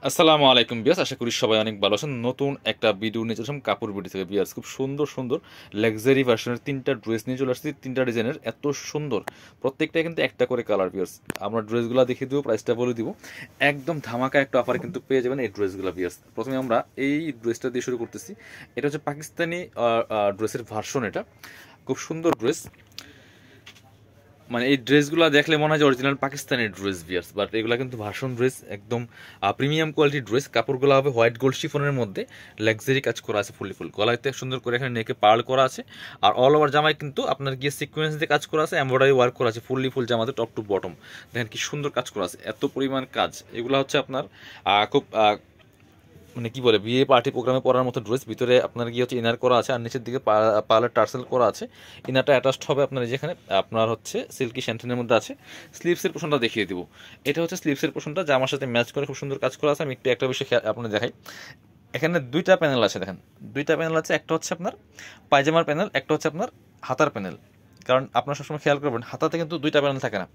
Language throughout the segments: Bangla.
আসসালামু আলাইকুম বিয়াস, আশা করি সবাই অনেক ভালো আছেন। নতুন একটা ভিডিও নিয়ে চলে আসলাম কাপড় ভিডিও থেকে বিয়াস। খুব সুন্দর সুন্দর লাক্সারি ভার্সনের তিনটা ড্রেস নিয়ে চলে আসছি, তিনটা ডিজাইনের, এত সুন্দর প্রত্যেকটাই কিন্তু একটা করে কালার বিয়াস। আমরা ড্রেসগুলো দেখিয়ে দিব, প্রাইসটা বলে দিব, একদম ধামাকা একটা অফার কিন্তু পেয়ে যাবেন এই ড্রেসগুলো বিয়াস। প্রথমে আমরা এই ড্রেসটা দিয়ে শুরু করতেছি। এটা হচ্ছে পাকিস্তানি ড্রেসের ভার্সন। এটা খুব সুন্দর ড্রেস, মানে এই ড্রেসগুলো দেখলে মনে হয় যে অরিজিনাল পাকিস্তানি ড্রেস বিয়ার্স, বাট এগুলো কিন্তু ভার্সন ড্রেস, একদম প্রিমিয়াম কোয়ালিটির ড্রেস। কাপড়গুলো হবে হোয়াইট গোল্ড শিফনের মধ্যে, লাক্সারি কাজ করা আছে, ফুল গলাতে সুন্দর করে এখানে নেকে পার্ল করা আছে। আর অল ওভার জামায় কিন্তু আপনার গিয়ে সিকোয়েন্স দিয়ে কাজ করা আছে, এমব্রয়ডারি ওয়ার্ক করা আছে, ফুল জামাতে টপ টু বটম। দেখেন কি সুন্দর কাজ করা আছে, এত পরিমাণ কাজ। এগুলো হচ্ছে আপনার খুব মানে কি বলে, বিয়ে পার্টি প্রোগ্রামে পরার মতো ড্রেস। ভিতরে আপনার গিয়ে হচ্ছে ইনার করা আছে, আর নিচের দিকে পার্লার টার্সেল করা আছে। ইনারটা অ্যাটাচড হবে আপনার যেখানে আপনার হচ্ছে সিল্কি শ্যান্টেনের মধ্যে আছে। স্লিভসের পোর্শনটা দেখিয়ে দিব। এটা হচ্ছে স্লিভসের পোর্শনটা, জামার সাথে ম্যাচ করে খুব সুন্দর কাজ করা আছে। আমি একটু একটা বিষয় আপনার দেখাই। এখানে দুইটা প্যানেল আছে, দেখেন দুইটা প্যানেল আছে। একটা হচ্ছে আপনার পায়জামার প্যানেল, একটা হচ্ছে আপনার হাতার প্যানেল। কারণ আপনার সবসময় খেয়াল করবেন হাতাতে কিন্তু দুইটা প্যানেল থাকে না,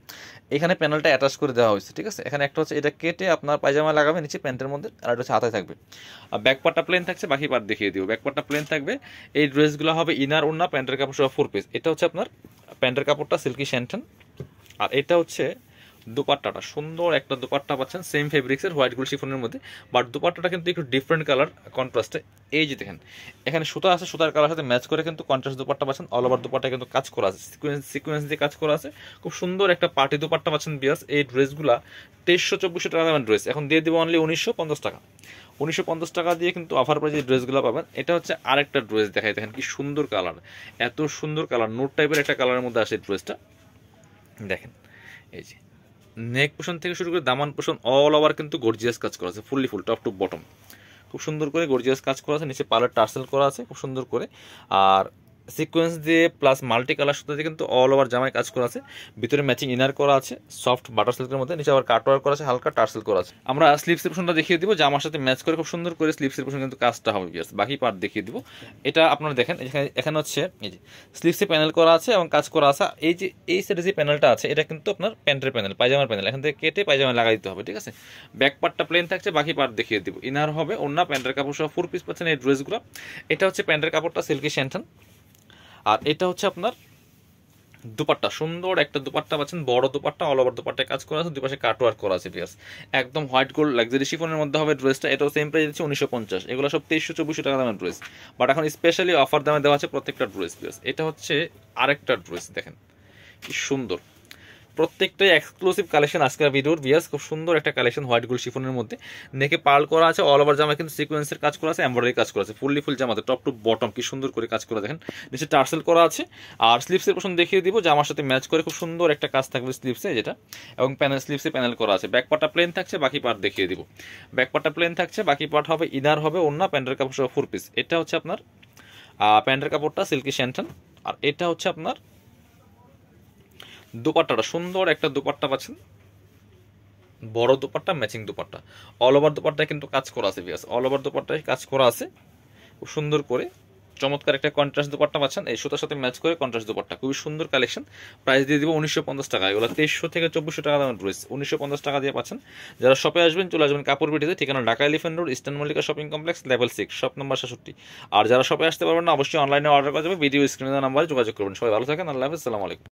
এখানে প্যানেলটা অ্যাটাচ করে দেওয়া হয়েছে, ঠিক আছে। এখানে একটা হচ্ছে এটা কেটে আপনার পায়জামা লাগাবে নিচে প্যান্টের মধ্যে, আর একটা হচ্ছে হাতায় থাকবে। আর ব্যাক পার্টটা প্লেন থাকছে, বাকি পার্ট দেখিয়ে দিব। ব্যাক পার্টটা প্লেন থাকবে। এই ড্রেসগুলো হবে ইনার ওড়না, প্যান্টের কাপড় সহ 4 পিস। এটা হচ্ছে আপনার প্যান্টের কাপড়টা সিল্কি শ্যান্টন, আর এটা হচ্ছে দুপাট্টাটা। সুন্দর একটা দুপাট্টা পাচ্ছেন সেম ফেব্রিক্সের হোয়াইট গোল্ড শিফনের মধ্যে, বাট দুপাট্টাটা কিন্তু একটু ডিফারেন্ট কালার কন্ট্রাস্টে। এই যে দেখেন এখানে সুতা আছে, সুতার কালার সাথে ম্যাচ করে কিন্তু কন্ট্রাস্ট দুপাট্টা পাচ্ছেন। অল ওভার দুপাট্টা কিন্তু কাজ করা আছে, সিকোয়েন্স দিয়ে কাজ করা আছে। খুব সুন্দর একটা পার্টি দুপাট্টা পাচ্ছেন বিয়াস। এই ড্রেসগুলা 2300-2400 টাকা দামের ড্রেস, এখন দিয়ে দেবো অনলি 1950 টাকা। 1950 টাকা দিয়ে কিন্তু অফার প্রাইজে ড্রেসগুলো পাবেন। এটা হচ্ছে আরেকটা ড্রেস দেখাই, দেখেন কি সুন্দর কালার, এত সুন্দর কালার, নোট টাইপের একটা কালারের মধ্যে আসে ড্রেসটা। দেখেন এই যে নেক পোর্শন থেকে শুরু করে দামান পোর্শন অল ওভার কিন্তু গর্জিয়াস কাজ করা আছে, ফুল টপ টু বটম। খুব সুন্দর করে গর্জিয়াস কাজ করা আছে, নিচে পার্লার টার্সেল করা আছে খুব সুন্দর করে। আর সিকোয়েন্স দিয়ে প্লাস মাল্টি কালার সুতা দিয়ে কিন্তু অল ওভার জামায় কাজ করা আছে। ভিতরে ম্যাচিং ইনার করা আছে সফট বাটার সিল্কের মধ্যে, নিচে আবার কাটওয়ার্ক করা আছে, হালকা টার্সেল করা আছে। আমরা স্লিভসের পোর্শনটা দেখিয়ে দিব, জামার সাথে ম্যাচ করে খুব সুন্দর করে স্লিভসের পোর্শন কিন্তু কাজটা হবে বিয়ার্স। বাকি পার্ট দেখিয়ে দিব। এটা আপনারা দেখেন এখানে হচ্ছে এই যে স্লিভসে প্যানেল করা আছে এবং কাজ করা আছে। এই যে এই সাইডে যে প্যানেলটা আছে এটা কিন্তু আপনার প্যান্টের প্যানেল, পায়জামার প্যানেল, এখান থেকে কেটে পায়জামায় লাগাই দিতে হবে, ঠিক আছে। ব্যাক পার্টটা প্লেন থাকছে, বাকি পার্ট দেখিয়ে দিব। ইনার হবে ওড়না, প্যান্টের কাপড় সহ 4 পিস পাচ্ছেন এই ড্রেসগুলো। এটা হচ্ছে প্যান্টের কাপড়টা সিল্কি শ্যান্টন, আর এটা হচ্ছে আপনার দুপাট্টা। সুন্দর একটা দুপাট্টা পাচ্ছেন, বড় দুপাট্টা, অল ওভার দুপাট্টায় কাজ করা আছে, দুই পাশে কাটওয়ার্ক করা আছে পিয়াস। একদম হোয়াইট গোল্ড লাক্সারি শিফনের মধ্যে হবে ড্রেসটা। এটাও সেম প্রাইস দিচ্ছে 1950। এগুলো সব 2300-2400 টাকা দামের ড্রেস, বাট এখন স্পেশালি অফার দামে দেওয়া আছে প্রত্যেকটা ড্রেস পিয়াস। এটা হচ্ছে আরেকটা ড্রেস, দেখেন কি সুন্দর, প্রত্যেকটাই এক্সক্লুসিভ কালেকশন আজকের ভিডিওর বিয়াস। খুব সুন্দর একটা কালেকশন হোয়াইট গোল্ড শিফনের মধ্যে, নেকে পার্ল করা আছে, অল ওভার জামা কিন্তু সিকোয়েন্সের কাজ করা আছে, এমব্রয়ডারি কাজ করা আছে, ফুল জামাতে টপ টু বটম কি সুন্দর করে কাজ করা, দেখেন নিচে টার্সেল করা আছে। আর স্লিভসের পোর্শন দেখিয়ে দিব, জামার সাথে ম্যাচ করে খুব সুন্দর একটা কাজ থাকবে স্লিভসে যেটা, এবং প্যানেল স্লিভসে প্যানেল করা আছে। ব্যাক পার্টটা প্লেন থাকছে, বাকি পার্ট দেখিয়ে দিব। ব্যাক পার্টটা প্লেন থাকছে, বাকি পার্ট হবে ইনার হবে ওড়না, প্যান্টের কাপড় সহ 4 পিস। এটা হচ্ছে আপনার প্যান্টের কাপড়টা সিল্কি শ্যান্টন, আর এটা হচ্ছে আপনার দুপাট্টাটা। সুন্দর একটা দুপাট্টা পাচ্ছেন, বড় dupatta, matching dupatta, all over দুপাট্টায় কিন্তু কাজ করা আছে বিয়াস, অল ওভার দুপাট্টায় কাজ করা আছে খুব সুন্দর করে। চমৎকার একটা কন্ট্রাস্ট দুপাট্টা পাচ্ছেন, এই সুতার সাথে ম্যাচ করে কন্ট্রাস্ট দুপাট্টা, খুবই সুন্দর কালেকশন। প্রাইস দিয়ে দিব 1950 টাকা। এগুলো 2300-2400 টাকা দামের ড্রেস, 1950 টাকা দিয়ে পাচ্ছেন। যারা শপে আসবেন চলে আসবেন কাপড় বিটিতে, ঠিকানা Dhaka elephant road, eastern Mallika shopping complex, level 6, shop number 66। আর যারা শপে আসতে পারবেন না অবশ্যই অনলাইনে অর্ডার করা যাবে, ভিডিও স্ক্রিনে দেওয়া নাম্বারে যোগাযোগ করবেন। সবাই ভালো থাকেন, আল্লাহ হাফেজ, আসসালামু আলাইকুম।